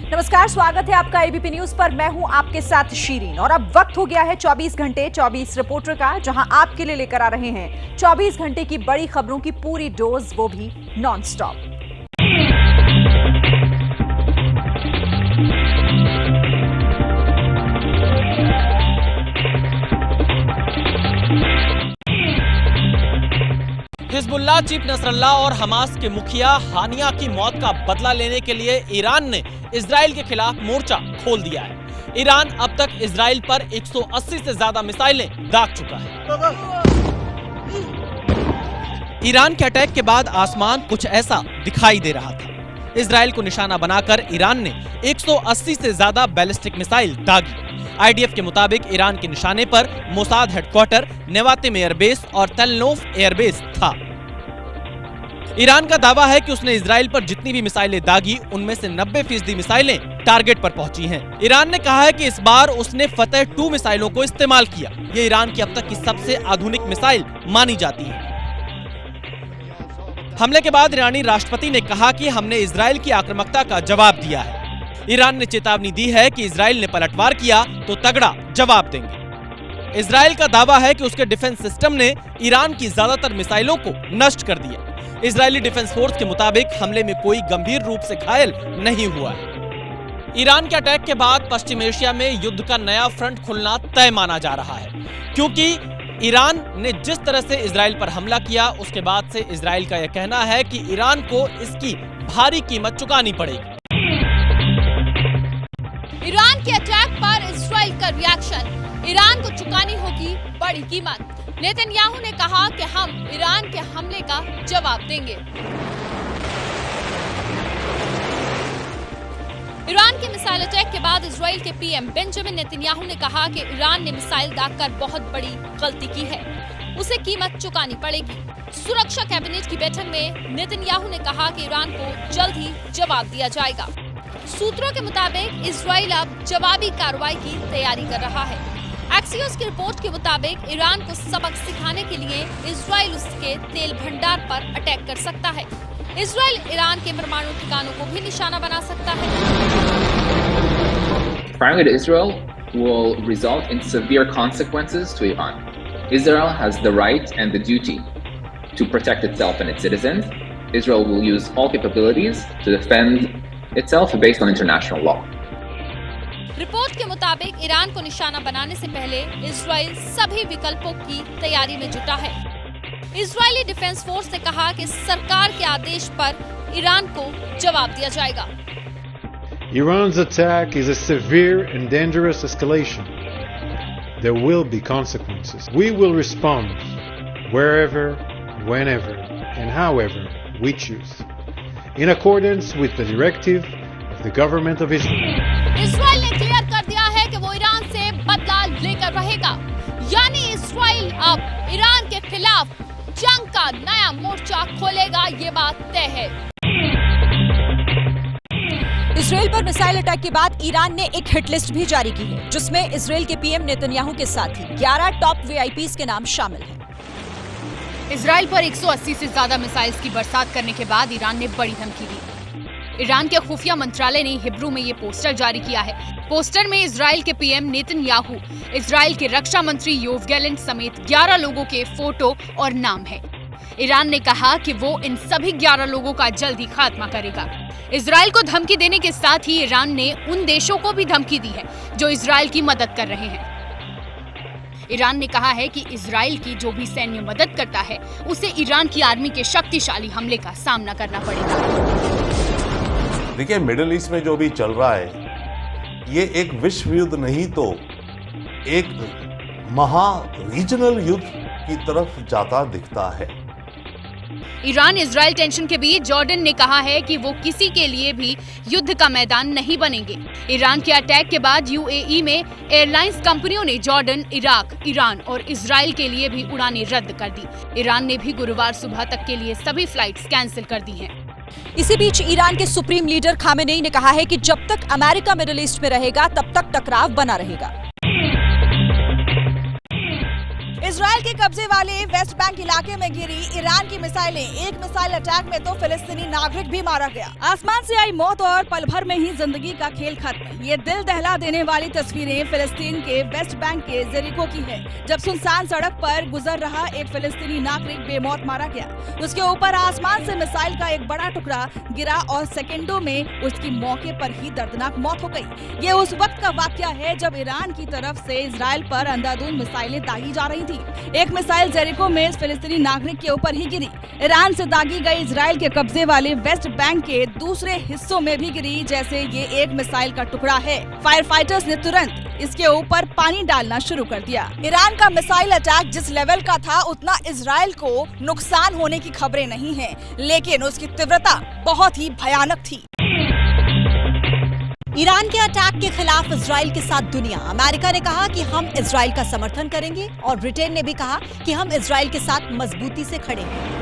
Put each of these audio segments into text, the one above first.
नमस्कार, स्वागत है आपका एबीपी न्यूज पर। मैं हूं आपके साथ शीरीन और अब वक्त हो गया है 24 घंटे 24 रिपोर्टर का, जहां आपके लिए लेकर आ रहे हैं 24 घंटे की बड़ी खबरों की पूरी डोज, वो भी non stop. Hezbollah chief Nasrallah और हमास के मुखिया हानिया की मौत का बदला लेने के लिए ईरान ने इजराइल के खिलाफ मोर्चा खोल दिया है। ईरान अब तक इजराइल पर 180 से ज्यादा मिसाइलें दाग चुका है। ईरान के अटैक के बाद आसमान कुछ ऐसा दिखाई दे रहा था। इजराइल को निशाना बनाकर ईरान ने 180 से ज्यादा बैलिस्टिक मिसाइल दागी। आईडीएफ के मुताबिक ईरान के निशाने पर मोसाद हेडक्वार्टर, नेवातिम एयरबेस और तेलनोफ एयरबेस था। ईरान का दावा है कि उसने इजराइल पर जितनी भी मिसाइलें दागी, उनमें से 90% मिसाइलें टारगेट पर पहुंची हैं। ईरान ने कहा है कि इस बार उसने फतेह 2 मिसाइलों को इस्तेमाल किया। ये ईरान की अब तक की सबसे आधुनिक मिसाइल मानी जाती है। हमले के बाद ईरानी राष्ट्रपति ने कहा कि हमने इजराइल की आक्रामकता का जवाब दिया है। ईरान ने चेतावनी दी है कि इजराइल ने पलटवार किया तो तगड़ा जवाब देंगे। इजराइल का दावा है कि उसके डिफेंस सिस्टम ने ईरान की ज्यादातर मिसाइलों को नष्ट कर दिया। इजरायली डिफेंस फोर्स के मुताबिक हमले में कोई गंभीर रूप से घायल नहीं हुआ है। ईरान के अटैक के बाद पश्चिम एशिया में युद्ध का नया फ्रंट खुलना तय माना जा रहा है, क्योंकि ईरान ने जिस तरह से इजराइल पर हमला किया, उसके बाद से इजराइल का यह कहना है कि ईरान को इसकी भारी कीमत चुकानी पड़ेगी। ईरान के अटैक पर इजराइल का रिएक्शन, ईरान को चुकानी होगी बड़ी कीमत। नेतन्याहू ने कहा कि हम ईरान के हमले का जवाब देंगे। ईरान के मिसाइल अटैक के बाद इजराइल के पीएम बेंजामिन नेतन्याहू ने कहा कि ईरान ने मिसाइल दागकर बहुत बड़ी गलती की है, उसे कीमत चुकानी पड़ेगी। सुरक्षा कैबिनेट की बैठक में नेतन्याहू ने कहा कि ईरान को जल्द ही जवाब दिया जाएगा। सूत्रों के मुताबिक इजराइल अब जवाबी कार्रवाई की तैयारी कर रहा है। एक्सियोस की रिपोर्ट के मुताबिक ईरान को सबक सिखाने के लिए इजराइल उसके तेल भंडार पर अटैक कर सकता है। इजराइल ईरान के परमाणु ठिकानों को भी निशाना बना सकता है। Firing at Israel will result in severe consequences to Iran. Israel has the right and the duty to protect itself and its citizens. Israel will use all capabilities to defend itself based on international law. Report के मुताबिक Iran को निशाना बनाने से पहले Israel सभी विकल्पों की तैयारी में जुटा है। इजरायली डिफेंस फोर्स ने कहा कि सरकार के आदेश पर ईरान को जवाब दिया जाएगा। Iran's attack is a severe and dangerous escalation. There will be consequences. We will respond wherever, whenever, and however we choose, in accordance with the directive of the government of Israel. Israel ने clear कर दिया है कि वो Iran से बदला लेकर रहेगा, यानी इजराइल अब ईरान के खिलाफ जंग का नया मोर्चा खोलेगा, ये बात तय है। इजराइल पर मिसाइल अटैक के बाद ईरान ने एक हिट लिस्ट भी जारी की है, जिसमें इजराइल के पीएम नेतन्याहू के साथ ही 11 टॉप वीआईपीज के नाम शामिल हैं। इजराइल पर 180 से ज्यादा मिसाइल्स की बरसात करने के बाद ईरान ने बड़ी धमकी दी। ईरान के खुफिया मंत्रालय ने हिब्रू में ये पोस्टर जारी किया है। पोस्टर में इजराइल के पीएम नेतन्याहू, इजराइल के रक्षा मंत्री योव गैलेंट समेत 11 लोगों के फोटो और नाम है। ईरान ने कहा कि वो इन सभी 11 लोगों का जल्द ही खात्मा करेगा। इजराइल को धमकी देने के साथ ही ईरान ने उन देशों को भी धमकी दी है जो इजराइल की मदद कर रहे हैं। ईरान ने कहा है कि इजराइल की जो भी सैन्य मदद करता है, उसे ईरान की आर्मी के शक्तिशाली हमले का सामना करना पड़ेगा। देखिए, मिडिल ईस्ट में जो भी चल रहा है, ये एक विश्व युद्ध नहीं तो एक महा रीजनल युद्ध की तरफ जाता दिखता है। ईरान इजराइल टेंशन के बीच जॉर्डन ने कहा है कि वो किसी के लिए भी युद्ध का मैदान नहीं बनेंगे। ईरान के अटैक के बाद यूएई में एयरलाइंस कंपनियों ने जॉर्डन, इराक, ईरान और इजराइल के लिए भी उड़ानें रद्द कर दी। ईरान ने भी गुरुवार सुबह तक के लिए सभी फ्लाइट्स कैंसिल कर दी हैं। इसी बीच ईरान के सुप्रीम लीडर खामेनेई ने कहा है कि जब तक अमेरिका मिडिल ईस्ट में रहेगा, तब तक टकराव बना रहेगा। इजराइल के कब्जे वाले वेस्ट बैंक इलाके में गिरी ईरान की मिसाइलें। एक मिसाइल अटैक में तो फिलिस्तीनी नागरिक भी मारा गया। आसमान से आई मौत और पल भर में ही जिंदगी का खेल खत्म। ये दिल दहला देने वाली तस्वीरें फिलिस्तीन के वेस्ट बैंक के जेरिको की है, जब सुनसान सड़क पर गुजर रहा एक फिलिस्तीनी नागरिक बेमौत मारा गया। उसके ऊपर आसमान से मिसाइल का एक बड़ा टुकड़ा गिरा और सेकेंडों में उसकी मौके पर ही दर्दनाक मौत हो गई। ये उस वक्त का वाकया है जब ईरान की तरफ से इजराइल पर अंधाधुंध मिसाइलें दागी जा रही थी। एक मिसाइल जेरिको में फिलिस्तीनी नागरिक के ऊपर ही गिरी। ईरान से दागी गई इजराइल के कब्जे वाले वेस्ट बैंक के दूसरे हिस्सों में भी गिरी, जैसे ये एक मिसाइल का टुकड़ा है। फायर फाइटर्स ने तुरंत इसके ऊपर पानी डालना शुरू कर दिया। ईरान का मिसाइल अटैक जिस लेवल का था, उतना इजराइल को नुकसान होने की खबरें नहीं है, लेकिन उसकी तीव्रता बहुत ही भयानक थी। ईरान के अटैक के खिलाफ इजराइल के साथ दुनिया। अमेरिका ने कहा कि हम इजराइल का समर्थन करेंगे और ब्रिटेन ने भी कहा कि हम इजराइल के साथ मजबूती से खड़े हैं।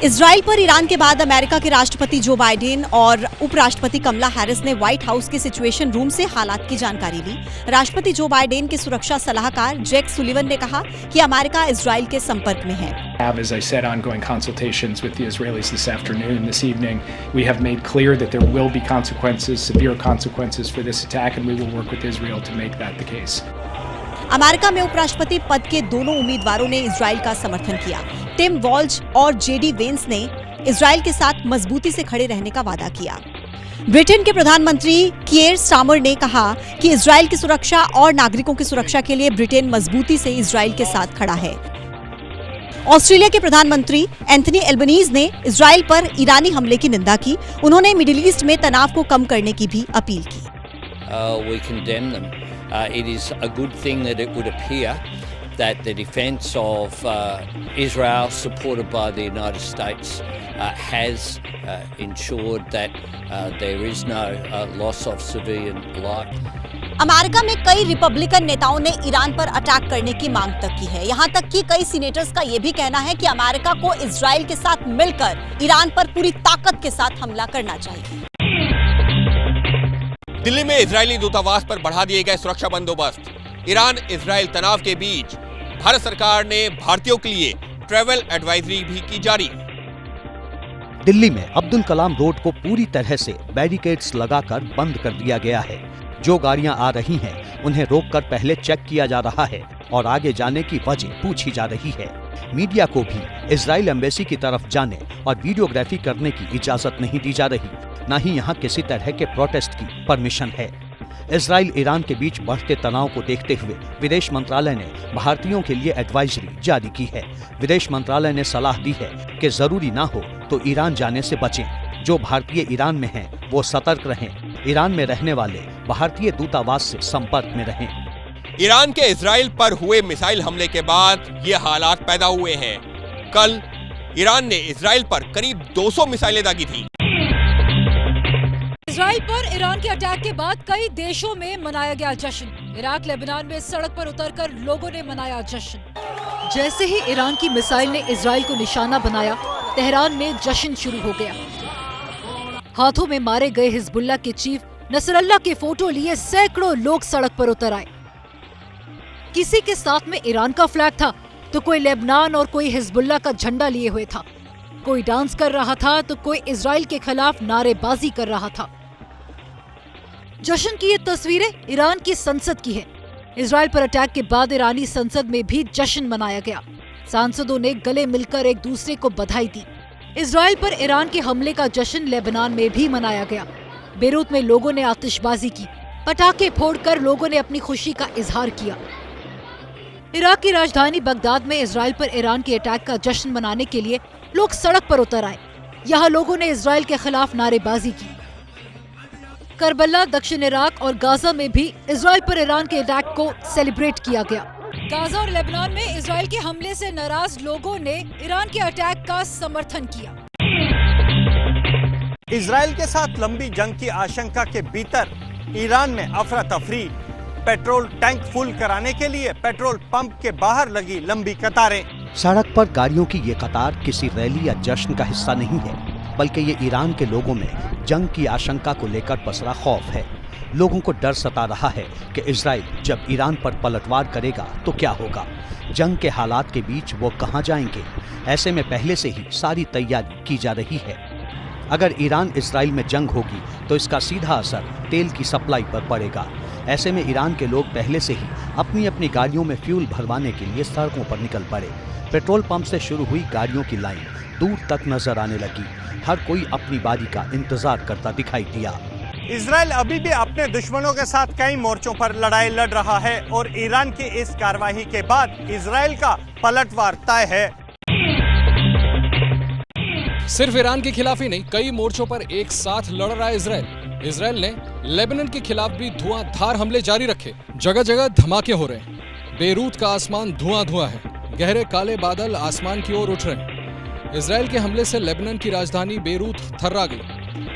इजराइल पर ईरान के बाद अमेरिका के राष्ट्रपति जो बाइडेन और उपराष्ट्रपति कमला हैरिस ने व्हाइट हाउस के सिचुएशन रूम से हालात की जानकारी ली। राष्ट्रपति जो बाइडेन के सुरक्षा सलाहकार जैक सुलिवन ने कहा कि अमेरिका इजराइल के संपर्क में है। As I said, ongoing consultations with the Israelis this afternoon, this evening. We have made clear that there will be consequences, severe consequences for this attack, and we will work with Israel to make that the case. America में उपराष्ट्रपति पद के दोनों उम्मीदवारों ने Israel का समर्थन किया। टिम वॉल्ज और जेडी वेंस ने इजराइल के साथ मजबूती से खड़े रहने का वादा किया। ब्रिटेन के प्रधानमंत्री कियर स्टारमर ने कहा कि इजराइल की सुरक्षा और नागरिकों की सुरक्षा के लिए ब्रिटेन मजबूती से इजराइल के साथ खड़ा है। ऑस्ट्रेलिया के प्रधानमंत्री एंथनी एल्बनीज ने इजराइल पर ईरानी हमले की निंदा की। उन्होंने मिडिल ईस्ट में तनाव को कम करने की भी अपील की। We condemn them. It is a good thing that it would appear that the defence of Israel, supported by the United States, has ensured that there is no loss of civilian life. America में कई Republican नेताओं ने Iran पर attack करने की मांग तक की है। यहाँ तक कि कई सीनेटर्स का ये भी कहना है कि अमेरिका को इजराइल के साथ मिलकर ईरान पर पूरी ताकत के साथ हमला करना चाहिए। दिल्ली में इजरायली दूतावास पर बढ़ा दिए गए सुरक्षा बंदोबस्त। ईरान इजराइल तनाव के बीच भारत सरकार ने भारतीयों के लिए ट्रैवल एडवाइजरी भी की जारी। दिल्ली में अब्दुल कलाम रोड को पूरी तरह से बैरिकेड्स लगाकर बंद कर दिया गया है। जो गाड़ियां आ रही हैं, उन्हें रोककर पहले चेक किया जा रहा है और आगे जाने की वजह पूछी जा रही है। मीडिया को भी इजराइल एम्बेसी की तरफ जाने और वीडियोग्राफी करने की इजाजत नहीं दी जा रही, न ही यहाँ किसी तरह के प्रोटेस्ट की परमिशन है। इजराइल ईरान के बीच बढ़ते तनाव को देखते हुए विदेश मंत्रालय ने भारतीयों के लिए एडवाइजरी जारी की है। विदेश मंत्रालय ने सलाह दी है कि जरूरी ना हो तो ईरान जाने से बचें। जो भारतीय ईरान में हैं, वो सतर्क रहें। ईरान में रहने वाले भारतीय दूतावास से संपर्क में रहें। ईरान के इजराइल पर हुए मिसाइल हमले के बाद ये हालात पैदा हुए हैं। कल ईरान ने इजराइल पर करीब 200 मिसाइलें दागी थी। इजराइल पर ईरान के अटैक के बाद कई देशों में मनाया गया जश्न। इराक, लेबनान में सड़क पर उतरकर लोगों ने मनाया जश्न। जैसे ही ईरान की मिसाइल ने इजराइल को निशाना बनाया, तेहरान में जश्न शुरू हो गया। हाथों में मारे गए हिजबुल्लाह के चीफ नसरल्लाह के फोटो लिए सैकड़ों लोग सड़क पर उतर आए। किसी के साथ में ईरान का फ्लैग था तो कोई लेबनान और कोई हिजबुल्लाह का झंडा लिए हुए था। कोई डांस कर रहा था तो कोई इजराइल के खिलाफ नारेबाजी कर रहा था। जश्न की ये तस्वीरें ईरान की संसद की है। इजराइल पर अटैक के बाद ईरानी संसद में भी जश्न मनाया गया। सांसदों ने गले मिलकर एक दूसरे को बधाई दी। इजराइल पर ईरान के हमले का जश्न लेबनान में भी मनाया गया। बेरूत में लोगों ने आतिशबाजी की, पटाखे फोड़कर लोगों ने अपनी खुशी का इजहार किया। इराक की राजधानी बगदाद में इजराइल पर ईरान के अटैक का जश्न मनाने के लिए लोग सड़क पर उतर आए। यहाँ लोगों ने इजराइल के खिलाफ नारेबाजी की। करबला, दक्षिण इराक और गाजा में भी इजराइल पर ईरान के अटैक को सेलिब्रेट किया गया। गाजा और लेबनान में इजराइल के हमले से नाराज लोगों ने ईरान के अटैक का समर्थन किया। इजराइल के साथ लंबी जंग की आशंका के भीतर ईरान में अफरा तफरी, पेट्रोल टैंक फुल कराने के लिए पेट्रोल पंप के बाहर लगी लंबी कतारें। सड़क पर गाड़ियों की ये कतार किसी रैली या जश्न का हिस्सा नहीं है, बल्कि ये ईरान के लोगों में जंग की आशंका को लेकर पसरा खौफ है। लोगों को डर सता रहा है कि इजराइल जब ईरान पर पलटवार करेगा तो क्या होगा। जंग के हालात के बीच वो कहां जाएंगे। ऐसे में पहले से ही सारी तैयारी की जा रही है। अगर ईरान इजराइल में जंग होगी तो इसका सीधा असर तेल की सप्लाई पर पड़ेगा। ऐसे में ईरान के लोग पहले से ही अपनी अपनी गाड़ियों में फ्यूल भरवाने के लिए सड़कों पर निकल पड़े। पेट्रोल पंप से शुरू हुई गाड़ियों की लाइन दूर तक नजर आने लगी। हर कोई अपनी बारी का इंतजार करता दिखाई दिया। इजराइल अभी भी अपने दुश्मनों के साथ कई मोर्चों पर लड़ाई लड़ रहा है और ईरान की इस कार्रवाई के बाद इजराइल का पलटवार तय है। सिर्फ ईरान के खिलाफ ही नहीं, कई मोर्चों पर एक साथ लड़ रहा है इजराइल। इजराइल ने लेबनान के खिलाफ भी धुआंधार हमले जारी रखे। जगह जगह धमाके हो रहे हैं। बेरूत का आसमान धुआं है। गहरे काले बादल आसमान की ओर उठ रहे हैं। इजराइल के हमले से लेबनान की राजधानी बेरूत थर्रा गई।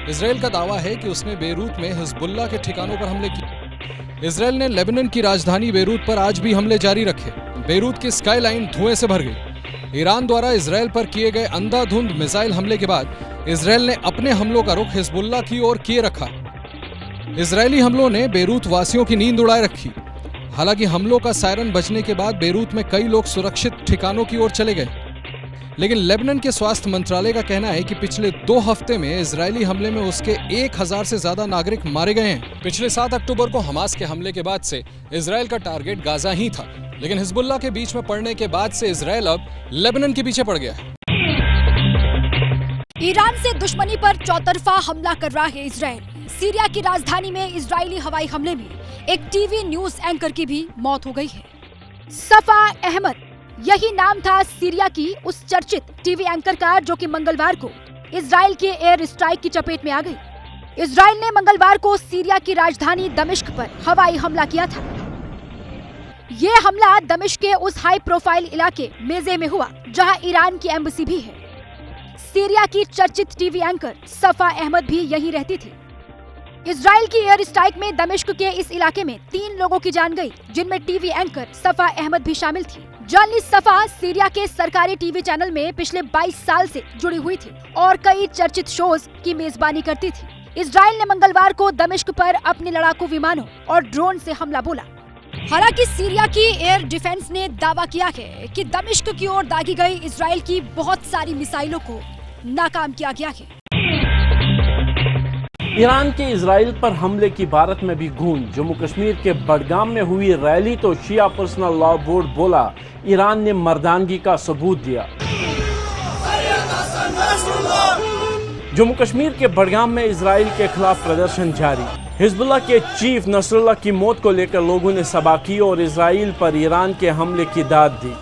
इजराइल का दावा है कि उसने बेरूत में हिजबुल्लाह के ठिकानों पर हमले किए। इजराइल ने लेबनान की राजधानी बेरूत पर आज भी हमले जारी रखे। बेरूत की स्काई लाइन धुएं से भर गई। ईरान द्वारा इजराइल पर किए गए अंधाधुंध मिसाइल हमले के बाद इजराइल ने अपने हमलों का रुख हिजबुल्लाह की ओर किए रखा। इजरायली हमलों ने बेरूत वासियों की नींद उड़ाए रखी। हालांकि हमलों का सायरन बजने के बाद बेरूत में कई लोग सुरक्षित ठिकानों की ओर चले गए। लेकिन लेबनान के स्वास्थ्य मंत्रालय का कहना है कि पिछले 2 हफ्ते में इजरायली हमले में उसके 1000 से ज्यादा नागरिक मारे गए हैं। पिछले 7 अक्टूबर को हमास के हमले के बाद से इजरायल का टारगेट गाजा ही था, लेकिन हिजबुल्लाह के बीच में पड़ने के बाद से इजरायल अब लेबनान के पीछे पड़ गया है। ईरान से दुश्मनी पर चौतरफा हमला कर रहा है इजरायल। सीरिया की राजधानी में इजरायली हवाई हमले में एक टीवी न्यूज एंकर की भी मौत हो गई है। सफा अहमद, यही नाम था सीरिया की उस चर्चित टीवी एंकर का जो कि मंगलवार को इजरायल के एयर स्ट्राइक की चपेट में आ गई। इजरायल ने मंगलवार को सीरिया की राजधानी दमिश्क पर हवाई हमला किया था। ये हमला दमिश्क के उस हाई प्रोफाइल इलाके मेजे में हुआ जहां ईरान की एम्बेसी भी है। सीरिया की चर्चित टीवी एंकर सफा अहमद भी यहीं रहती थी। इजरायल की एयर स्ट्राइक में दमिश्क के इस इलाके में 3 लोगों की जान गई, जिनमें टीवी एंकर सफा अहमद भी शामिल थी। जर्नलिस्ट सफा सीरिया के सरकारी टीवी चैनल में पिछले 22 साल से जुड़ी हुई थी और कई चर्चित शोज की मेजबानी करती थी। इजरायल ने मंगलवार को दमिश्क पर अपने लड़ाकू विमानों और ड्रोन से हमला बोला। हालांकि सीरिया की एयर डिफेंस ने दावा किया है कि दमिश्क की ओर दागी गई इजरायल की बहुत सारी मिसाइलों को नाकाम किया गया है। ईरान के इजराइल पर हमले की भारत में भी गूंज। जम्मू कश्मीर के बडगाम में हुई रैली तो शिया पर्सनल लॉ बोर्ड बोला, ईरान ने मर्दानगी का सबूत दिया। जम्मू कश्मीर के बडगाम में इजराइल के खिलाफ प्रदर्शन जारी। हिजबुल्लाह के चीफ नसरुल्लाह की मौत को लेकर लोगों ने सभा की और इजराइल पर ईरान के हमले की दाद दी।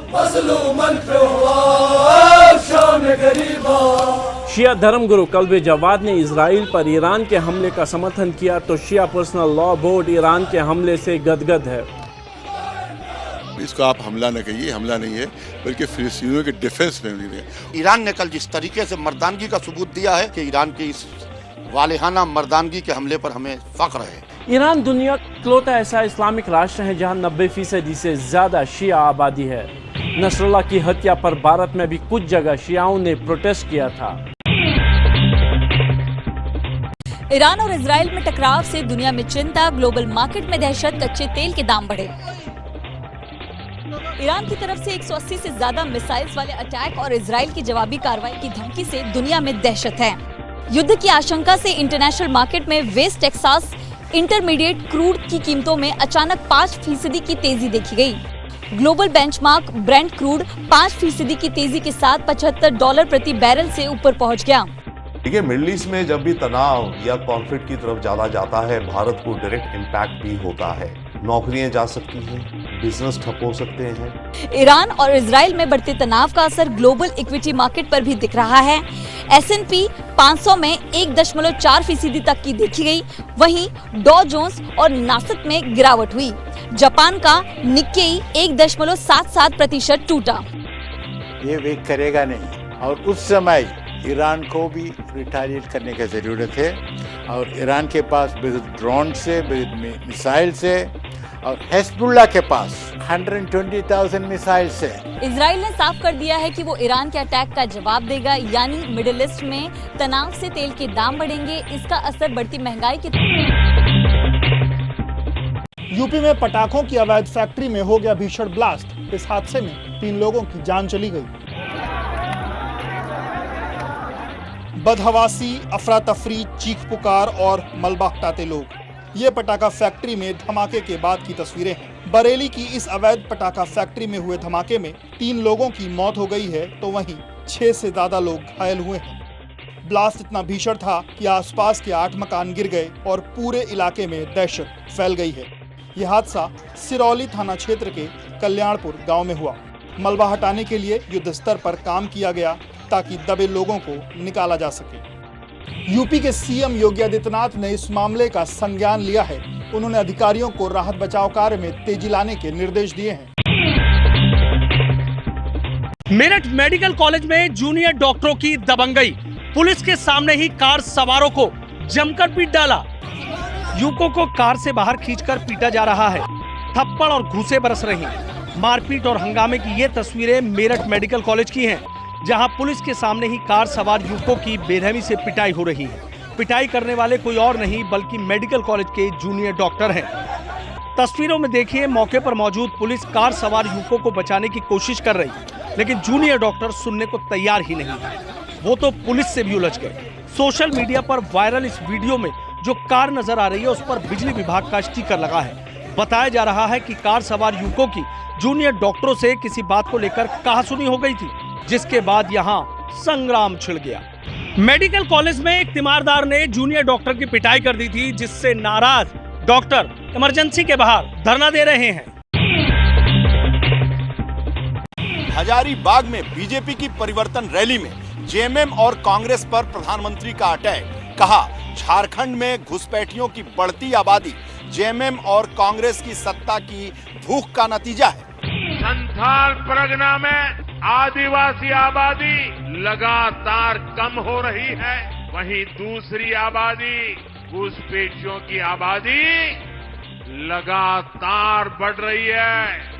शिया धर्मगुरु कल्बे जवाद ने इजराइल पर ईरान के हमले का समर्थन किया तो शिया पर्सनल लॉ बोर्ड ईरान के हमले से गदगद है। इसको आप हमला न कहिए, हमला नहीं है बल्कि फिलिस्तीनियों के डिफेंस में नहीं है। ईरान ने कल जिस तरीके से मर्दानगी का सबूत दिया है कि ईरान की इस वालिहाना मर्दानगी के हमले पर हमें फख्र है। ईरान दुनिया का इकलौता ऐसा इस्लामिक राष्ट्र है जहां 90% से ज्यादा शिया आबादी है। नसरुल्लाह की हत्या पर भारत में भी कुछ जगह शियाओं ने प्रोटेस्ट किया था। ईरान और इजराइल में टकराव से दुनिया में चिंता, ग्लोबल मार्केट में दहशत, कच्चे तेल के दाम बढ़े। ईरान की तरफ से 180 से ज्यादा मिसाइल्स वाले अटैक और इजराइल की जवाबी कार्रवाई की धमकी से दुनिया में दहशत है। युद्ध की आशंका से इंटरनेशनल मार्केट में वेस्ट टेक्सास इंटरमीडिएट क्रूड की कीमतों में अचानक 5% की तेजी देखी गई। ग्लोबल बेंचमार्क ब्रेंट क्रूड 5% की तेजी के साथ $75 प्रति बैरल से ऊपर पहुंच गया। देखिए, मिडिल ईस्ट में जब भी तनाव या कॉन्फ्लिक्ट की तरफ ज्यादा जाता है, भारत को डायरेक्ट इम्पैक्ट भी होता है। नौकरियां जा सकती हैं, बिजनेस ठप हो सकते हैं। ईरान और इजराइल में बढ़ते तनाव का असर ग्लोबल इक्विटी मार्केट पर भी दिख रहा है। S&P 500 में 1.4% तक की देखी गई, वहीं डॉ जोन्स और नास्डक में गिरावट हुई। जापान का निक्केई 1.77% टूटा। ये वेट करेगा नहीं और उस समय ईरान को भी रिटालिएट करने की जरूरत है और ईरान के पास बहुत ड्रोन से, बहुत मिसाइल से और हिजबुल्लाह के पास 120,000 मिसाइल से। इजराइल ने साफ कर दिया है कि वो ईरान के अटैक का जवाब देगा, यानी मिडिल ईस्ट में तनाव से तेल के दाम बढ़ेंगे। इसका असर बढ़ती महंगाई की यूपी में पटाखों की अवैध फैक्ट्री में हो गया भीषण ब्लास्ट। इस हादसे में 3 लोगों की जान चली गई। बदहवासी, अफरा तफरी, चीख पुकार और मलबा हटाते लोग। ये पटाखा फैक्ट्री में धमाके के बाद की तस्वीरें हैं। बरेली की इस अवैध पटाखा फैक्ट्री में हुए धमाके में 3 लोगों की मौत हो गई है, तो वहीं 6 से ज्यादा लोग घायल हुए हैं। ब्लास्ट इतना भीषण था कि आसपास के 8 मकान गिर गए और पूरे इलाके में दहशत फैल गई है। यह हादसा सिरौली थाना क्षेत्र के कल्याणपुर गांव में हुआ। मलबा हटाने के लिए युद्ध स्तर पर काम किया गया ताकि दबे लोगों को निकाला जा सके। यूपी के सीएम योगी आदित्यनाथ ने इस मामले का संज्ञान लिया है। उन्होंने अधिकारियों को राहत बचाव कार्य में तेजी लाने के निर्देश दिए हैं। मेरठ मेडिकल कॉलेज में जूनियर डॉक्टरों की दबंगई। पुलिस के सामने ही कार सवारों को जमकर पीट डाला। युवकों को कार से बाहर खींचकर पीटा जा रहा है। थप्पड़ और घूंसे बरस रही हैं। मारपीट और हंगामे की ये तस्वीरें मेरठ मेडिकल कॉलेज की हैं, जहां पुलिस के सामने ही कार सवार युवकों की बेरहमी से पिटाई हो रही है। पिटाई करने वाले कोई और नहीं बल्कि मेडिकल कॉलेज के जूनियर डॉक्टर हैं। तस्वीरों में देखिए, मौके पर मौजूद पुलिस कार सवार युवकों को बचाने की कोशिश कर रही, लेकिन जूनियर डॉक्टर सुनने को तैयार ही नहीं है। वो तो पुलिस से भी उलझ गए। सोशल मीडिया पर वायरल इस वीडियो में जो कार नजर आ रही है, उस पर बिजली विभाग का स्टिकर लगा है। बताया जा रहा है कि कार सवार युवकों की जूनियर डॉक्टरों से किसी बात को लेकर कहासुनी हो गई थी, जिसके बाद यहाँ संग्राम छिड़ गया। मेडिकल कॉलेज में एक तीमारदार ने जूनियर डॉक्टर की पिटाई कर दी थी, जिससे नाराज डॉक्टर इमरजेंसी के बाहर धरना दे रहे हैं। हजारीबाग में बीजेपी की परिवर्तन रैली में जेएमएम और कांग्रेस पर प्रधानमंत्री का अटैक। कहा, झारखंड में घुसपैठियों की बढ़ती आबादी जेएमएम और कांग्रेस की सत्ता की भूख का नतीजा है। संथाल परगना में आदिवासी आबादी लगातार कम हो रही है, वहीं दूसरी आबादी घुसपैठियों की आबादी लगातार बढ़ रही है।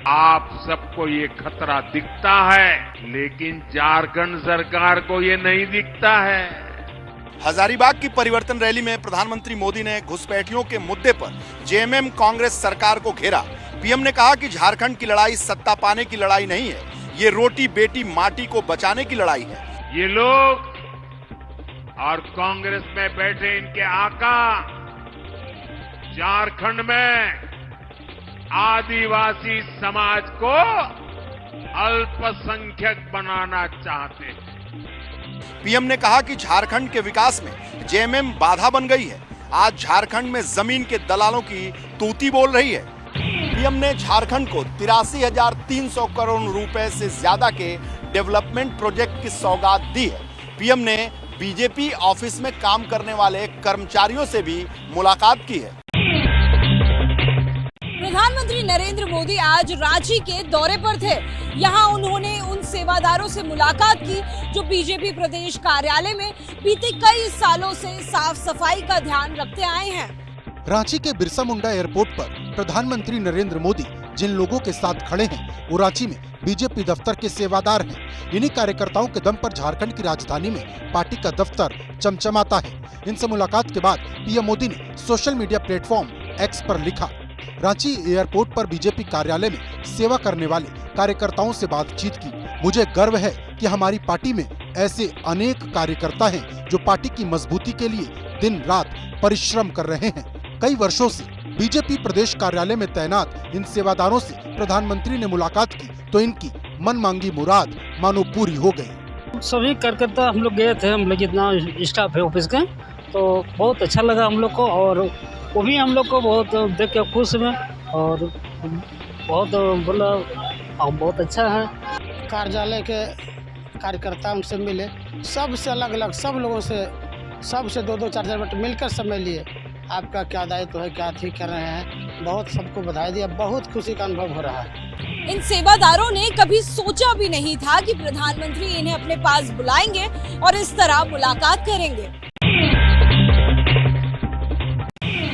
आप सबको ये खतरा दिखता है, लेकिन झारखंड सरकार को ये नहीं दिखता है। हजारीबाग की परिवर्तन रैली में प्रधानमंत्री मोदी ने घुसपैठियों के मुद्दे पर जेएमएम कांग्रेस सरकार को घेरा। पीएम ने कहा कि झारखंड की लड़ाई सत्ता पाने की लड़ाई नहीं है, ये रोटी बेटी माटी को बचाने की लड़ाई है। ये लोग और कांग्रेस में बैठे इनके आका झारखंड में आदिवासी समाज को अल्पसंख्यक बनाना चाहते हैं। पीएम ने कहा कि झारखंड के विकास में जेएमएम बाधा बन गई है। आज झारखंड में जमीन के दलालों की तूती बोल रही है। पीएम ने झारखंड को 83,300 करोड़ रुपए से ज्यादा के डेवलपमेंट प्रोजेक्ट की सौगात दी है। पीएम ने बीजेपी ऑफिस में काम करने वाले कर्मचारियों से भी मुलाकात की है। प्रधानमंत्री नरेंद्र मोदी आज रांची के दौरे पर थे। यहाँ उन्होंने उन सेवादारों से मुलाकात की जो बीजेपी प्रदेश कार्यालय में बीते कई सालों से साफ सफाई का ध्यान रखते आए हैं। रांची के बिरसा मुंडा एयरपोर्ट पर प्रधानमंत्री नरेंद्र मोदी जिन लोगों के साथ खड़े हैं, वो रांची में बीजेपी दफ्तर के सेवादार हैं। इन्हीं कार्यकर्ताओं के दम पर झारखंड की राजधानी में पार्टी का दफ्तर चमचमाता है। इनसे मुलाकात के बाद पीएम मोदी ने सोशल मीडिया प्लेटफॉर्म एक्स पर लिखा, रांची एयरपोर्ट पर बीजेपी कार्यालय में सेवा करने वाले कार्यकर्ताओं से बातचीत की। मुझे गर्व है कि हमारी पार्टी में ऐसे अनेक कार्यकर्ता हैं जो पार्टी की मजबूती के लिए दिन रात परिश्रम कर रहे हैं। कई वर्षों से बीजेपी प्रदेश कार्यालय में तैनात इन सेवादारों से प्रधानमंत्री ने मुलाकात की तो इनकी मन मांगी मुराद मानो पूरी हो गई। सभी कार्यकर्ता हम लोग गए थे, हम लोग जितना स्टाफ है ऑफिस का, तो बहुत अच्छा लगा हम लोग को और वो भी हम लोग को बहुत देख के खुश हुए और बहुत बोला बहुत अच्छा है। कार्यालय के कार्यकर्ता उनसे मिले, सबसे अलग अलग सब लोगों से सबसे 2-2 4-4 मिनट मिलकर समय लिए। आपका क्या दायित्व है, क्या ठीक कर रहे हैं, बहुत सबको बधाई दिया। बहुत खुशी का अनुभव हो रहा है। इन सेवादारों ने कभी सोचा भी नहीं था कि प्रधानमंत्री इन्हें अपने पास बुलाएंगे और इस तरह मुलाकात करेंगे।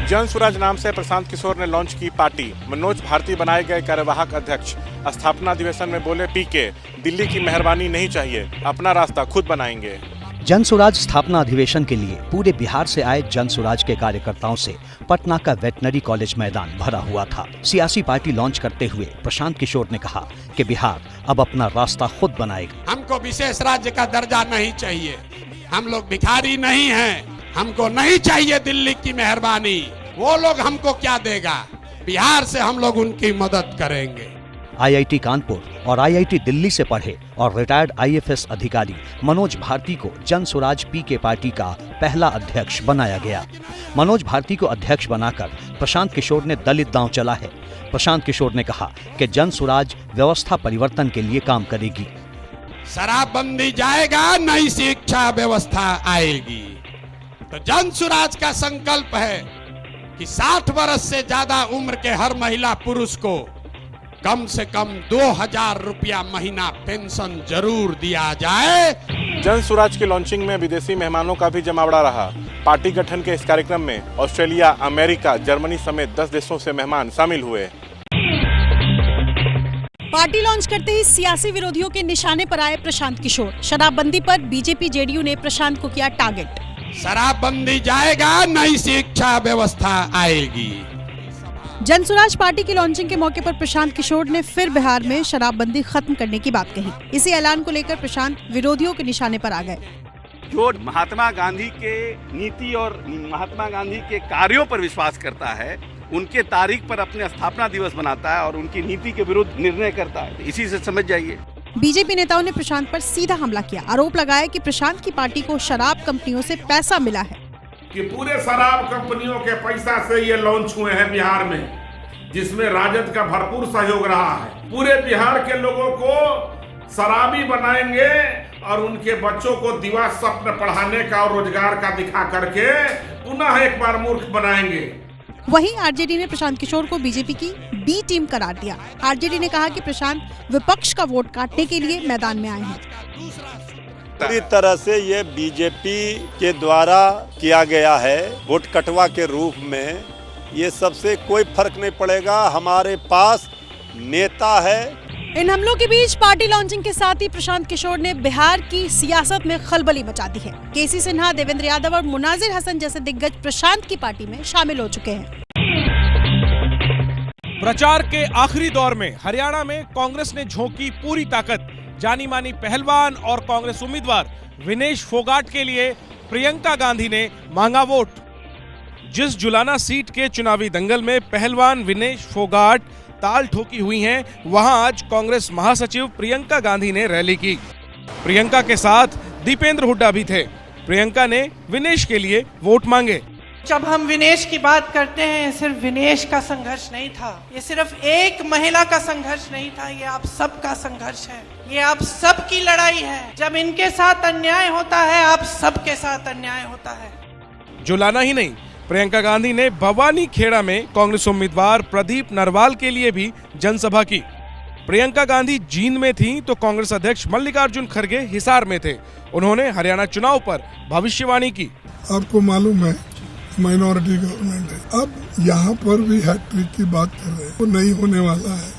जन स्वराज नाम से प्रशांत किशोर ने लॉन्च की पार्टी। मनोज भारती बनाए गए कार्यवाहक अध्यक्ष। स्थापना अधिवेशन में बोले पीके, दिल्ली की मेहरबानी नहीं चाहिए, अपना रास्ता खुद बनाएंगे। जन स्वराज स्थापना अधिवेशन के लिए पूरे बिहार से आए जन स्वराज के कार्यकर्ताओं से पटना का वेटनरी कॉलेज मैदान भरा हुआ था। सियासी पार्टी लॉन्च करते हुए प्रशांत किशोर ने कहा कि बिहार अब अपना रास्ता खुद बनाएगा। हमको विशेष राज्य का दर्जा नहीं चाहिए, हम लोग भिखारी नहीं हैं, हमको नहीं चाहिए दिल्ली की मेहरबानी, वो लोग हमको क्या देगा, बिहार से हम लोग उनकी मदद करेंगे। आईआईटी कानपुर और आईआईटी दिल्ली से पढ़े और रिटायर्ड आईएफएस अधिकारी मनोज भारती को जन स्वराज पी के पार्टी का पहला अध्यक्ष बनाया गया। मनोज भारती को अध्यक्ष बनाकर प्रशांत किशोर ने दलित दांव चला है। प्रशांत किशोर ने कहा कि जन स्वराज व्यवस्था परिवर्तन के लिए काम करेगी। शराबबंदी जाएगा, नई शिक्षा व्यवस्था आएगी। तो जन स्वराज का संकल्प है कि 60 वर्ष से ज्यादा उम्र के हर महिला पुरुष को कम से कम 2000 रुपया महीना पेंशन जरूर दिया जाए। जन स्वराज की लॉन्चिंग में विदेशी मेहमानों का भी जमावड़ा रहा। पार्टी गठन के इस कार्यक्रम में ऑस्ट्रेलिया, अमेरिका, जर्मनी समेत 10 देशों से मेहमान शामिल हुए। पार्टी लॉन्च करते ही सियासी विरोधियों के निशाने पर आए प्रशांत किशोर। शराबबंदी पर बीजेपी जेडीयू ने प्रशांत को किया टारगेट। शराबबंदी जाएगा, नई शिक्षा व्यवस्था आएगी। जन स्वराज पार्टी की लॉन्चिंग के मौके पर प्रशांत किशोर ने फिर बिहार में शराबबंदी खत्म करने की बात कही। इसी ऐलान को लेकर प्रशांत विरोधियों के निशाने पर आ गए। जो महात्मा गांधी के नीति और महात्मा गांधी के कार्यों पर विश्वास करता है, उनके तारीख पर अपने स्थापना दिवस मनाता है और उनकी नीति के विरुद्ध निर्णय करता है, इसी से समझ जाइए। बीजेपी नेताओं ने प्रशांत पर सीधा हमला किया। आरोप लगाया कि प्रशांत की पार्टी को शराब कंपनियों से पैसा मिला है, कि पूरे शराब कंपनियों के पैसा से ये लॉन्च हुए हैं बिहार में, जिसमें राजद का भरपूर सहयोग रहा है। पूरे बिहार के लोगों को शराबी बनाएंगे और उनके बच्चों को दिवा स्वप्न पढ़ाने का और रोजगार का दिखा करके पुनः एक बार मूर्ख बनाएंगे। वहीं आरजेडी ने प्रशांत किशोर को बीजेपी की बी टीम करार दिया। आरजेडी ने कहा कि प्रशांत विपक्ष का वोट काटने के लिए मैदान में आए हैं। पूरी तरह से ये बीजेपी के द्वारा किया गया है, वोट कटवा के रूप में। ये सबसे कोई फर्क नहीं पड़ेगा, हमारे पास नेता है। इन हमलों के बीच पार्टी लॉन्चिंग के साथ ही प्रशांत किशोर ने बिहार की सियासत में खलबली मचा दी है। केसी सिन्हा, देवेंद्र यादव और मुनाजिर हसन जैसे दिग्गज प्रशांत की पार्टी में शामिल हो चुके हैं। प्रचार के आखिरी दौर में हरियाणा में कांग्रेस ने झोंकी पूरी ताकत। जानी मानी पहलवान और कांग्रेस उम्मीदवार विनेश फोगाट के लिए प्रियंका गांधी ने मांगा वोट। जिस जुलाना सीट के चुनावी दंगल में पहलवान विनेश फोगाट ताल ठोकी हुई हैं, वहां आज कांग्रेस महासचिव प्रियंका गांधी ने रैली की। प्रियंका के साथ दीपेंद्र हुड्डा भी थे। प्रियंका ने विनेश के लिए वोट मांगे। जब हम विनेश की बात करते हैं, सिर्फ विनेश का संघर्ष नहीं था, ये सिर्फ एक महिला का संघर्ष नहीं था, ये आप सबका संघर्ष है, ये आप सबकी लड़ाई है। जब इनके साथ अन्याय होता है, आप सबके साथ अन्याय होता है। जुलाना ही नहीं, प्रियंका गांधी ने भवानी खेड़ा में कांग्रेस उम्मीदवार प्रदीप नरवाल के लिए भी जनसभा की। प्रियंका गांधी जींद में थीं तो कांग्रेस अध्यक्ष मल्लिकार्जुन खड़गे हिसार में थे। उन्होंने हरियाणा चुनाव पर भविष्यवाणी की। आपको मालूम है माइनॉरिटी गवर्नमेंट है, अब यहाँ पर भी हैट्रिक की बात कर रहे हैं, वो नहीं होने वाला है।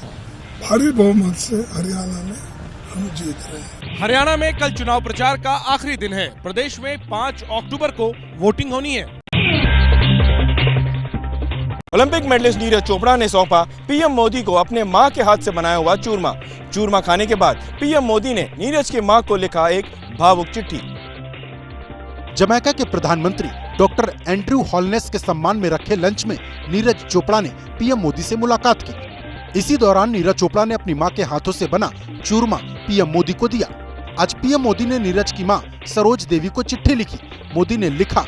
भारी बहुमत से हरियाणा में हम जीत रहे हैं। हरियाणा में कल चुनाव प्रचार का आखिरी दिन है। प्रदेश में 5 अक्टूबर को वोटिंग होनी है। ओलंपिक मेडलिस्ट नीरज चोपड़ा ने सौंपा पीएम मोदी को अपने मां के हाथ से बनाया हुआ चूरमा। चूरमा खाने के बाद पीएम मोदी ने नीरज की मां को लिखा एक भावुक चिट्ठी। जमैका के प्रधानमंत्री डॉक्टर एंड्रयू हॉलनेस के सम्मान में रखे लंच में नीरज चोपड़ा ने पीएम मोदी से मुलाकात की। इसी दौरान नीरज चोपड़ा ने अपनी मां के हाथों से बना चूरमा पीएम मोदी को दिया। आज पीएम मोदी ने नीरज की मां सरोज देवी को चिट्ठी लिखी। मोदी ने लिखा,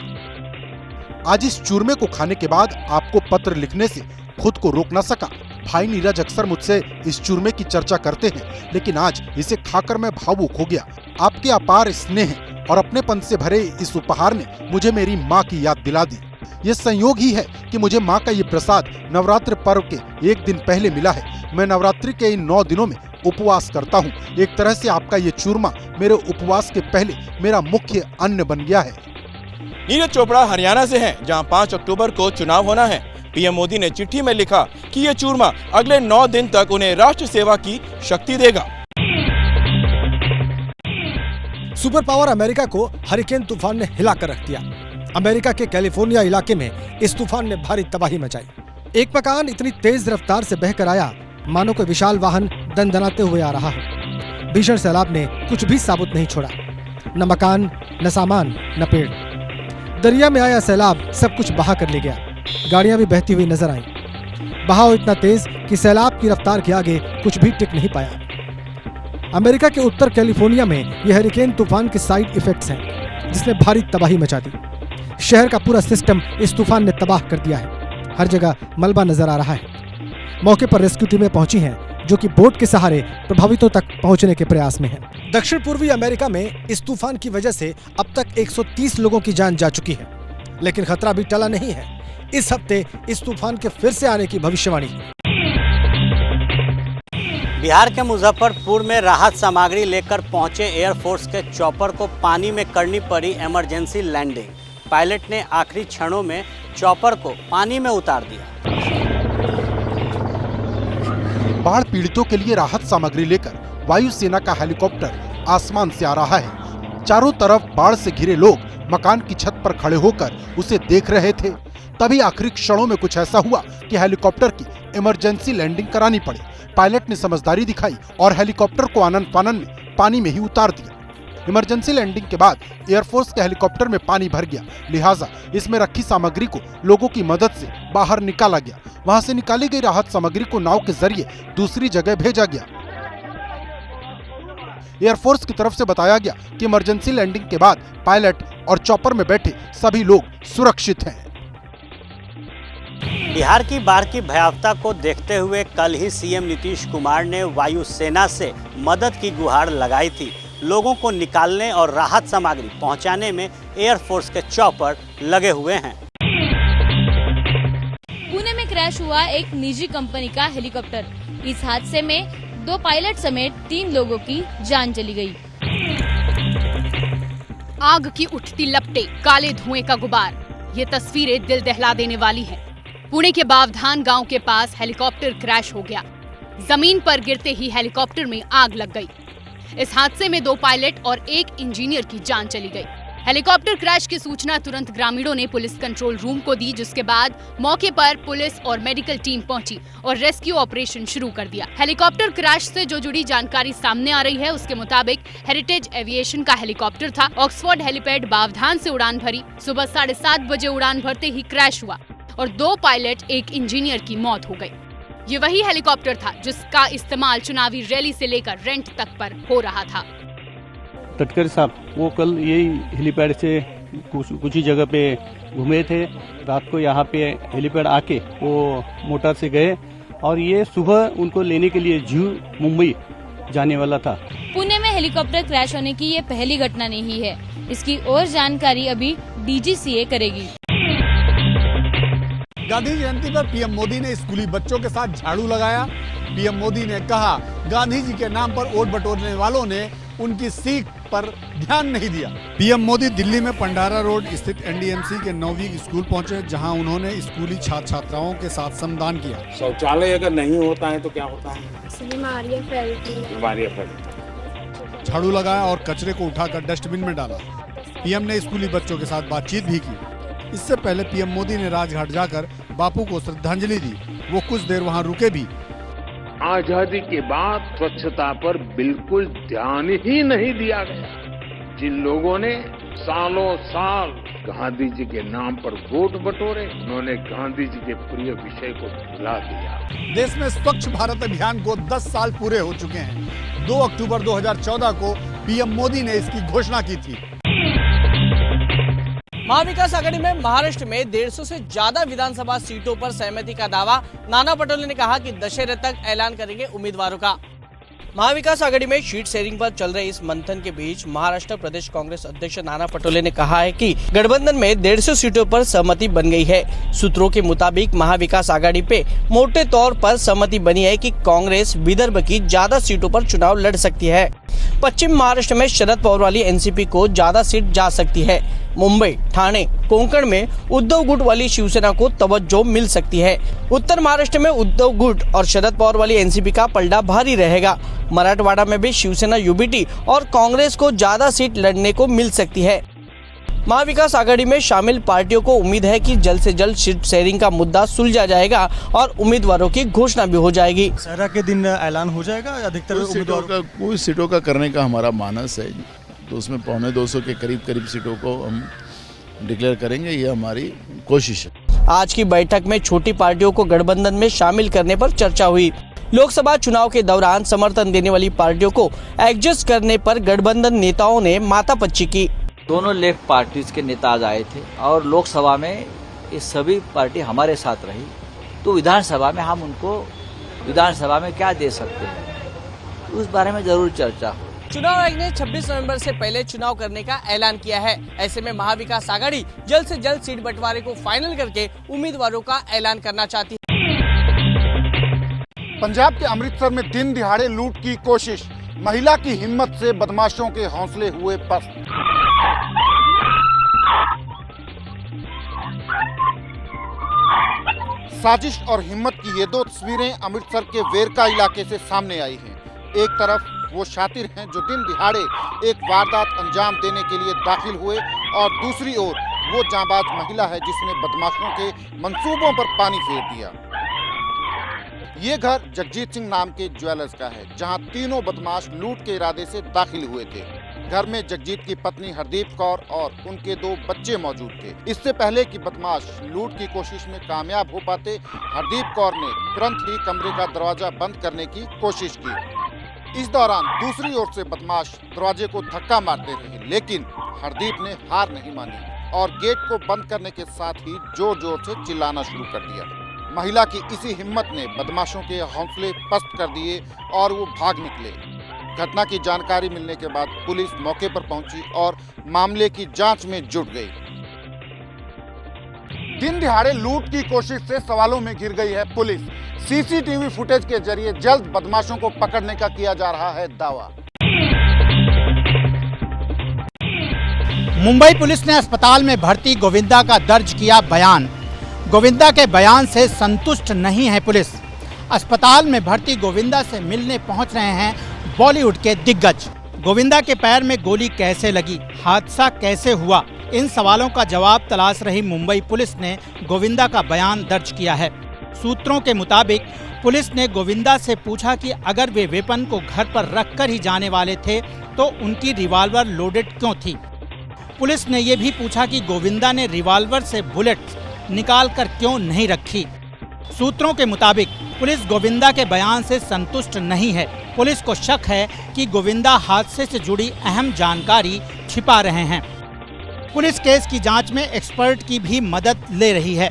आज इस चूरमे को खाने के बाद आपको पत्र लिखने से खुद को रोक न सका। भाई नीरज अक्सर मुझसे इस चूरमे की चर्चा करते हैं, लेकिन आज इसे खाकर मैं भावुक हो गया। आपके अपार स्नेह और अपनेपन से भरे इस उपहार ने मुझे मेरी माँ की याद दिला दी। ये संयोग ही है कि मुझे माँ का ये प्रसाद नवरात्र पर्व के एक दिन पहले मिला है। मैं नवरात्रि के इन 9 दिनों में उपवास करता हूँ। एक तरह से आपका ये चूरमा मेरे उपवास के पहले मेरा मुख्य अन्न बन गया है। नीरज चोपड़ा हरियाणा से हैं, जहां 5 अक्टूबर को चुनाव होना है। पीएम मोदी ने चिट्ठी में लिखा कि ये चूरमा अगले 9 दिन तक उन्हें राष्ट्र सेवा की शक्ति देगा। सुपर पावर अमेरिका को हरिकेन तूफान ने हिलाकर रख दिया। अमेरिका के कैलिफोर्निया इलाके में इस तूफान ने भारी तबाही मचाई। एक मकान इतनी तेज रफ्तार से बहकर आया मानो कोई विशाल वाहन दनदनाते हुए आ रहा हो। भीषण सैलाब ने कुछ भी साबुत नहीं छोड़ा, न मकान, न सामान, न पेड़। दरिया में आया सैलाब सब कुछ बहा कर ले गया। गाड़ियां भी बहती हुई नजर आईं। बहाव इतना तेज कि सैलाब की रफ्तार के आगे कुछ भी टिक नहीं पाया। अमेरिका के उत्तर कैलिफोर्निया में यह हरिकेन तूफान के साइड इफेक्ट्स हैं, जिसने भारी तबाही मचा दी। शहर का पूरा सिस्टम इस तूफान ने तबाह कर दिया है। हर जगह मलबा नजर आ रहा है। मौके पर रेस्क्यू टीमें पहुंची हैं, जो कि बोट के सहारे प्रभावितों तक पहुंचने के प्रयास में है। दक्षिण पूर्वी अमेरिका में इस तूफान की वजह से अब तक 130 लोगों की जान जा चुकी है, लेकिन खतरा भी टला नहीं है। इस हफ्ते इस तूफान के फिर से आने की भविष्यवाणी है। बिहार के मुजफ्फरपुर में राहत सामग्री लेकर पहुंचे एयरफोर्स के चॉपर को पानी में करनी पड़ी इमरजेंसी लैंडिंग। पायलट ने आखिरी क्षणों में चॉपर को पानी में उतार दिया। बाढ़ पीड़ितों के लिए राहत सामग्री लेकर वायुसेना का हेलीकॉप्टर आसमान से आ रहा है। चारों तरफ बाढ़ से घिरे लोग मकान की छत पर खड़े होकर उसे देख रहे थे। तभी आखिरी क्षणों में कुछ ऐसा हुआ कि हेलीकॉप्टर की इमरजेंसी लैंडिंग करानी पड़ी। पायलट ने समझदारी दिखाई और हेलीकॉप्टर को आनन फानन में पानी में ही उतार दिया। इमरजेंसी लैंडिंग के बाद एयरफोर्स के हेलीकॉप्टर में पानी भर गया, लिहाजा इसमें रखी सामग्री को लोगों की मदद से बाहर निकाला गया। वहां से निकाली गई राहत सामग्री को नाव के जरिए दूसरी जगह भेजा गया। एयरफोर्स की तरफ से बताया गया कि इमरजेंसी लैंडिंग के बाद पायलट और चॉपर में बैठे सभी लोग सुरक्षित हैं। बिहार की बाढ़ की भयावहता को देखते हुए कल ही सीएम नीतीश कुमार ने वायुसेना से मदद की गुहार लगाई थी। लोगों को निकालने और राहत सामग्री पहुंचाने में एयरफोर्स के चॉपर लगे हुए हैं। पुणे में क्रैश हुआ एक निजी कंपनी का हेलीकॉप्टर। इस हादसे में 2 पायलट समेत 3 लोगों की जान चली गई। आग की उठती लपटें, काले धुएं का गुबार, ये तस्वीरें दिल दहला देने वाली हैं। पुणे के बावधान गांव के पास हेलीकॉप्टर क्रैश हो गया। जमीन पर गिरते ही हेलीकॉप्टर में आग लग गई। इस हादसे में 2 पायलट और 1 इंजीनियर की जान चली गई। हेलीकॉप्टर क्रैश की सूचना तुरंत ग्रामीणों ने पुलिस कंट्रोल रूम को दी, जिसके बाद मौके पर पुलिस और मेडिकल टीम पहुंची और रेस्क्यू ऑपरेशन शुरू कर दिया। हेलीकॉप्टर क्रैश से जो जुड़ी जानकारी सामने आ रही है, उसके मुताबिक हेरिटेज एविएशन का हेलीकॉप्टर था। ऑक्सफोर्ड हेलीपैड बावधान से उड़ान भरी। सुबह 7:30 बजे उड़ान भरते ही क्रैश हुआ और 2 पायलट 1 इंजीनियर की मौत हो गई। ये वही हेलीकॉप्टर था जिसका इस्तेमाल चुनावी रैली से लेकर रेंट तक पर हो रहा था। तटकरे साहब वो कल यही हेलीपैड से कुछ ही जगह पे घूमे थे। रात को यहाँ पे हेलीपैड आके वो मोटर से गए और ये सुबह उनको लेने के लिए जू मुंबई जाने वाला था। पुणे में हेलीकॉप्टर क्रैश होने की ये पहली घटना नहीं है। इसकी और जानकारी अभी डीजीसीए करेगी। गांधी जयंती पर पीएम मोदी ने स्कूली बच्चों के साथ झाड़ू लगाया। पीएम मोदी ने कहा, गांधी जी के नाम पर वोट बटोरने वालों ने उनकी सीख पर ध्यान नहीं दिया। पीएम मोदी दिल्ली में पंडारा रोड स्थित एनडीएमसी के 9वीं स्कूल पहुंचे, जहां उन्होंने स्कूली छात्र छात्राओं के साथ श्रमदान किया। शौचालय अगर नहीं होता है तो क्या होता है? बीमारियां फैलती। झाड़ू लगाया और कचरे को उठाकर डस्टबिन में डाला। पीएम ने स्कूली बच्चों के साथ बातचीत भी की। इससे पहले पीएम मोदी ने राजघाट जाकर बापू को श्रद्धांजलि दी। वो कुछ देर वहां रुके भी। आजादी के बाद स्वच्छता पर बिल्कुल ध्यान ही नहीं दिया गया। जिन लोगों ने सालों साल गांधी जी के नाम पर वोट बटोरे, उन्होंने गांधी जी के प्रिय विषय को भुला दिया। देश में स्वच्छ भारत अभियान को 10 साल पूरे हो चुके हैं। 2 अक्टूबर 2014 को पीएम मोदी ने इसकी घोषणा की थी। महाविकास आघाड़ी में महाराष्ट्र में 150 से ज्यादा विधानसभा सीटों पर सहमति का दावा। नाना पटोले ने कहा कि दशहरे तक ऐलान करेंगे उम्मीदवारों का। महाविकास आघाड़ी में सीट शेयरिंग पर चल रहे इस मंथन के बीच महाराष्ट्र प्रदेश कांग्रेस अध्यक्ष नाना पटोले ने कहा है कि गठबंधन में 150 सीटों पर सहमति बन गई है। सूत्रों के मुताबिक महाविकास आघाड़ी पे मोटे तौर पर सहमति बनी है कि कांग्रेस विदर्भ की ज्यादा सीटों पर चुनाव लड़ सकती है। पश्चिम महाराष्ट्र में शरद पवार वाली एनसीपी को ज्यादा सीट जा सकती है। मुंबई, ठाणे, कोंकण में उद्धव गुट वाली शिवसेना को तवज्जो मिल सकती है। उत्तर महाराष्ट्र में उद्धव गुट और शरद पवार वाली एनसीपी का पलड़ा भारी रहेगा। मराठवाड़ा में भी शिवसेना, यूबीटी और कांग्रेस को ज्यादा सीट लड़ने को मिल सकती है। महाविकास आघाड़ी में शामिल पार्टियों को उम्मीद है कि जल्द से जल्द सीट शेयरिंग का मुद्दा सुलझा जाएगा और उम्मीदवारों की घोषणा भी हो जाएगी। दशहरा के दिन ऐलान हो जाएगा। अधिकतर कोई सीटों का करने का हमारा मानस है, तो उसमें 250 के करीब सीटों को हम डिक्लेयर करेंगे, ये हमारी कोशिश है। आज की बैठक में छोटी पार्टियों को गठबंधन में शामिल करने पर चर्चा हुई। लोकसभा चुनाव के दौरान समर्थन देने वाली पार्टियों को एडजस्ट करने पर गठबंधन नेताओं ने माथापच्ची की। दोनों लेफ्ट पार्टीज के नेता आज आए थे और लोकसभा में ये सभी पार्टी हमारे साथ रही, तो विधानसभा में हम उनको विधानसभा में क्या दे सकते हैं, उस बारे में जरूर चर्चा हो। चुनाव आयोग ने 26 नवंबर से पहले चुनाव करने का ऐलान किया है। ऐसे में महाविकास आघाड़ी जल्द से जल्द सीट बंटवारे को फाइनल करके उम्मीदवारों का ऐलान करना चाहती है। पंजाब के अमृतसर में दिन दिहाड़े लूट की कोशिश, महिला की हिम्मत से बदमाशों के हौसले हुए पस्त। साजिश और हिम्मत की ये दो तस्वीरें अमृतसर के वेरका इलाके से सामने आई हैं। एक तरफ वो शातिर हैं जो दिन दिहाड़े एक वारदात अंजाम देने के लिए दाखिल हुए और दूसरी ओर वो जांबाज महिला है जिसने बदमाशों के मंसूबों पर पानी फेर दिया। ये घर जगजीत सिंह नाम के ज्वेलर्स का है, जहां तीनों बदमाश लूट के इरादे से दाखिल हुए थे। घर में जगजीत की पत्नी हरदीप कौर और उनके 2 बच्चे मौजूद थे। इससे पहले कि बदमाश लूट की कोशिश में कामयाब हो पाते, हरदीप कौर ने तुरंत ही कमरे का दरवाजा बंद करने की कोशिश की। इस दौरान दूसरी ओर से बदमाश दरवाजे को धक्का मारते रहे, लेकिन हरदीप ने हार नहीं मानी और गेट को बंद करने के साथ ही जोर जोर से चिल्लाना शुरू कर दिया। महिला की इसी हिम्मत ने बदमाशों के हौसले पस्त कर दिए और वो भाग निकले। घटना की जानकारी मिलने के बाद पुलिस मौके पर पहुंची और मामले की जांच में जुट गई। दिन दिहाड़े लूट की कोशिश से सवालों में घिर गई है पुलिस। सीसीटीवी फुटेज के जरिए जल्द बदमाशों को पकड़ने का किया जा रहा है दावा। मुंबई पुलिस ने अस्पताल में भर्ती गोविंदा का दर्ज किया बयान। गोविंदा के बयान से संतुष्ट नहीं है पुलिस। अस्पताल में भर्ती गोविंदा से मिलने पहुंच रहे हैं बॉलीवुड के दिग्गज। गोविंदा के पैर में गोली कैसे लगी, हादसा कैसे हुआ, इन सवालों का जवाब तलाश रही मुंबई पुलिस ने गोविंदा का बयान दर्ज किया है। सूत्रों के मुताबिक पुलिस ने गोविंदा से पूछा कि अगर वे वेपन को घर पर रखकर ही जाने वाले थे तो उनकी रिवॉल्वर लोडेड क्यों थी। पुलिस ने ये भी पूछा कि गोविंदा ने रिवॉल्वर से बुलेट निकालकर क्यों नहीं रखी। सूत्रों के मुताबिक पुलिस गोविंदा के बयान से संतुष्ट नहीं है। पुलिस को शक है कि गोविंदा हादसे से जुड़ी अहम जानकारी छिपा रहे हैं। पुलिस केस की जांच में एक्सपर्ट की भी मदद ले रही है।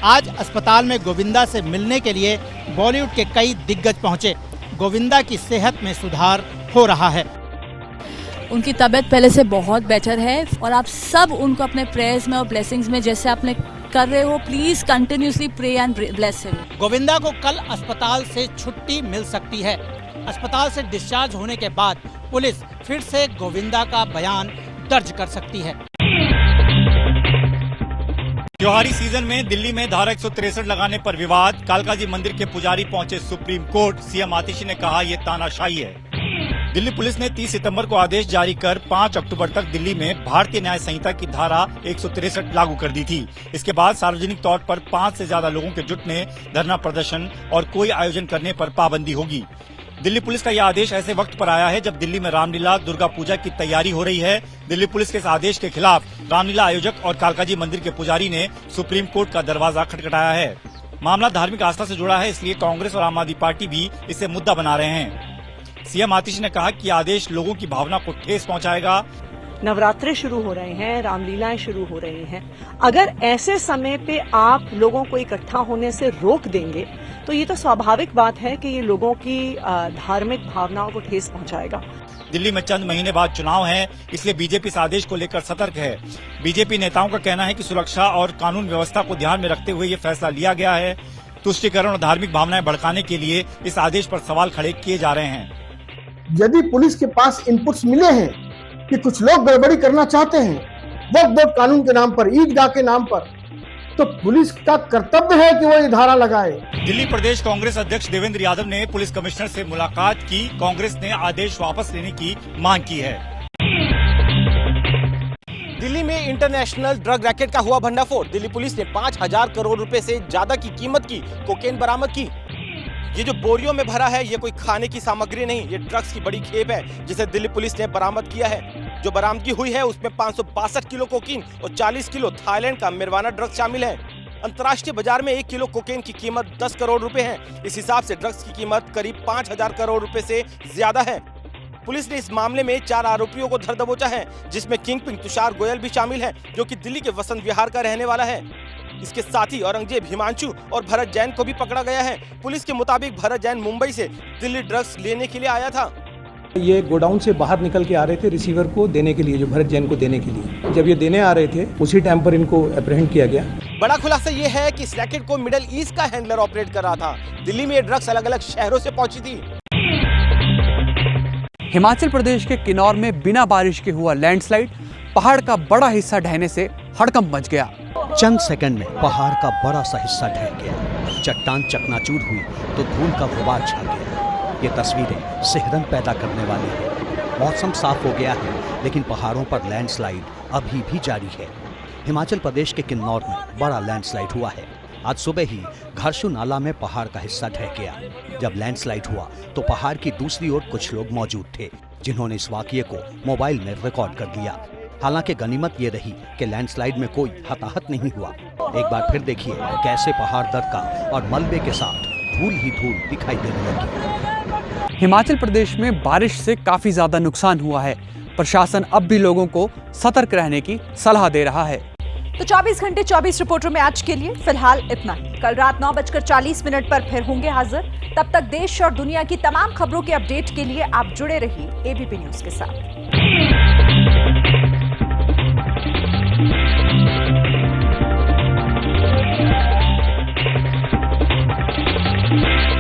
आज अस्पताल में गोविंदा से मिलने के लिए बॉलीवुड के कई दिग्गज पहुंचे। गोविंदा की सेहत में सुधार हो रहा है। उनकी तबीयत पहले से बहुत बेटर है और आप सब उनको अपने प्रेयर्स में और ब्लेसिंग्स में जैसे आपने कर रहे हो, please continuously pray and bless him. Govinda को कल अस्पताल से छुट्टी मिल सकती है। अस्पताल से डिस्चार्ज होने के बाद पुलिस फिर से गोविंदा का बयान दर्ज कर सकती है। त्योहारी सीजन में दिल्ली में धारा 163 लगाने पर विवाद, कालका जी मंदिर के पुजारी पहुंचे सुप्रीम कोर्ट। सीएम आतिशी ने कहा ये तानाशाही है। दिल्ली पुलिस ने 30 सितंबर को आदेश जारी कर 5 अक्टूबर तक दिल्ली में भारतीय न्याय संहिता की धारा 163 लागू कर दी थी। इसके बाद सार्वजनिक तौर पर 5 से ज्यादा लोगों के जुटने, धरना प्रदर्शन और कोई आयोजन करने पर पाबंदी होगी। दिल्ली पुलिस का यह आदेश ऐसे वक्त पर आया है जब दिल्ली में रामलीला, दुर्गा पूजा की तैयारी हो रही है। दिल्ली पुलिस के इस आदेश के खिलाफ रामलीला आयोजक और कालका जी मंदिर के पुजारी ने सुप्रीम कोर्ट का दरवाजा खटखटाया है। मामला धार्मिक आस्था से जुड़ा है, इसलिए कांग्रेस और आम आदमी पार्टी भी इसे मुद्दा बना रहे हैं। सीएम आतिशी ने कहा कि आदेश लोगों की भावना को ठेस पहुंचाएगा। नवरात्रे शुरू हो रहे हैं, रामलीलाएं शुरू हो रही हैं। अगर ऐसे समय पे आप लोगों को इकट्ठा होने से रोक देंगे तो ये तो स्वाभाविक बात है कि ये लोगों की धार्मिक भावनाओं को ठेस पहुंचाएगा। दिल्ली में चंद महीने बाद चुनाव है, इसलिए बीजेपी इस आदेश को लेकर सतर्क है। बीजेपी नेताओं का कहना है कि सुरक्षा और कानून व्यवस्था को ध्यान में रखते हुए ये फैसला लिया गया है। तुष्टीकरण और धार्मिक भावनाएं भड़काने के लिए इस आदेश पर सवाल खड़े किए जा रहे हैं। यदि पुलिस के पास इनपुट्स मिले हैं कि कुछ लोग गड़बड़ी करना चाहते हैं, वक्फ बोर्ड कानून के नाम पर, ईदगाह के नाम पर, तो पुलिस का कर्तव्य है कि वो ये धारा लगाए। दिल्ली प्रदेश कांग्रेस अध्यक्ष देवेंद्र यादव ने पुलिस कमिश्नर से मुलाकात की। कांग्रेस ने आदेश वापस लेने की मांग की है। दिल्ली में इंटरनेशनल ड्रग रैकेट का हुआ भंडाफोड़। दिल्ली पुलिस ने 5,000 करोड़ रुपए से ज्यादा की कीमत की कोकेन बरामद की। ये जो बोरियों में भरा है, ये कोई खाने की सामग्री नहीं, ये ड्रग्स की बड़ी खेप है जिसे दिल्ली पुलिस ने बरामद किया है। जो बरामदगी हुई है उसमें 562 किलो कोकीन और 40 किलो थाईलैंड का मिर्वाना ड्रग्स शामिल है। अंतर्राष्ट्रीय बाजार में 1 किलो कोकेन की कीमत 10 करोड़ रुपए है। इस हिसाब से ड्रग्स की कीमत करीब 5,000 करोड़ रुपए से ज्यादा है। पुलिस ने इस मामले में 4 आरोपियों को धर दबोचा है, जिसमें किंगपिन तुषार गोयल भी शामिल है, जो कि दिल्ली के वसंत विहार का रहने वाला है। इसके साथ ही औरंगजेब, हिमांशु और भरत जैन को भी पकड़ा गया है। पुलिस के मुताबिक भरत जैन मुंबई से दिल्ली ड्रग्स लेने के लिए आया था। ये गोडाउन से बाहर निकल के आ रहे थे रिसीवर को देने के लिए, जो भरत जैन को देने के लिए। जब ये देने आ रहे थे उसी टाइम पर इनको अप्रहेंड किया गया। बड़ा खुलासा ये है कि इस रैकेट को मिडिल ईस्ट का हैंडलर ऑपरेट कर रहा था। दिल्ली में ये ड्रग्स अलग अलग शहरों से पहुंची थी। हिमाचल प्रदेश के किन्नौर में बिना बारिश के हुआ लैंडस्लाइड, पहाड़ का बड़ा हिस्सा ढहने से हड़कंप मच गया। चंद सेकंड में पहाड़ का बड़ा सा हिस्सा ढह गया। चट्टान चकनाचूर हुई तो धूल का गुबार छा गया। ये तस्वीरें सिहरन पैदा करने वाली हैं। मौसम साफ हो गया है, लेकिन पहाड़ों पर लैंडस्लाइड अभी भी जारी है। हिमाचल प्रदेश के किन्नौर में बड़ा लैंडस्लाइड हुआ है। आज सुबह ही घरशु नाला में पहाड़ का हिस्सा ढह गया। जब लैंडस्लाइड हुआ तो पहाड़ की दूसरी ओर कुछ लोग मौजूद थे, जिन्होंने इस वाकये को मोबाइल में रिकॉर्ड कर लिया। हालांकि गनीमत ये रही कि लैंडस्लाइड में कोई हताहत नहीं हुआ। एक बार फिर देखिए कैसे पहाड़ दरका और मलबे के साथ धूल ही धूल दिखाई देने लगी। हिमाचल प्रदेश में बारिश से काफी ज्यादा नुकसान हुआ है। प्रशासन अब भी लोगों को सतर्क रहने की सलाह दे रहा है। तो 24 घंटे 24 रिपोर्टर में आज के लिए फिलहाल इतना ही। कल रात 9:40 पर फिर होंगे हाजिर। तब तक देश और दुनिया की तमाम खबरों के अपडेट के लिए आप जुड़े रहिए एबीपी न्यूज के साथ।